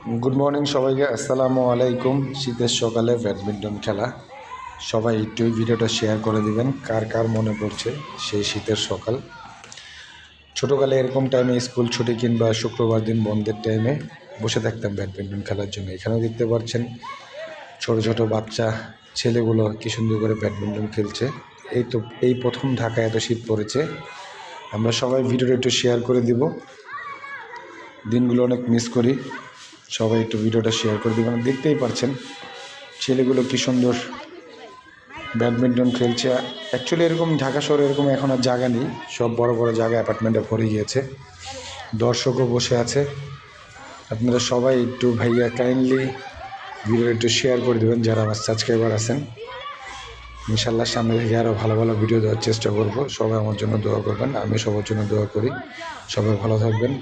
Good morning সবাইকে, আসসালামু আলাইকুম। শীতের সকালে ব্যাডমিন্টন খেলা, সবাই একটু ভিডিওটা শেয়ার করে দিবেন। কার কার মনে পড়ছে সেই শীতের সকাল? ছোটোকালে এরকম টাইমে স্কুল ছুটি কিংবা শুক্রবার দিন বন্ধের টাইমে বসে থাকতাম ব্যাডমিন্টন খেলার জন্য। এখানেও দেখতে পাচ্ছেন ছোট ছোট বাচ্চা ছেলেগুলো কি সুন্দর করে ব্যাডমিন্টন খেলছে। এই প্রথম ঢাকায় এত শীত পড়েছে। আমরা সবাই ভিডিওটা একটু শেয়ার করে দিব। দিনগুলো অনেক মিস করি। সবাই একটু ভিডিওটা শেয়ার করে দিবেন। দেখতেই পাচ্ছেন ছেলেগুলো কি সুন্দর ব্যাডমিন্টন খেলছে। অ্যাকচুয়ালি এরকম ঢাকা শহরে এরকম এখন আর জায়গা নেই, সব বড় বড় জায়গা অ্যাপার্টমেন্টে ভরে গিয়েছে, দর্শকও বসে আছে। আপনারা সবাই একটু ভাইয়া কাইন্ডলি ভিডিওটা একটু শেয়ার করে দেবেন যারা আমার সাবস্ক্রাইবার আছেন। ইনশাল্লাহ সামনে থেকে আরও ভালো ভালো ভিডিও দেওয়ার চেষ্টা করব। সবাই আমার জন্য দোয়া করবেন, আমি সবার জন্য দোয়া করি। সবাই ভালো থাকবেন।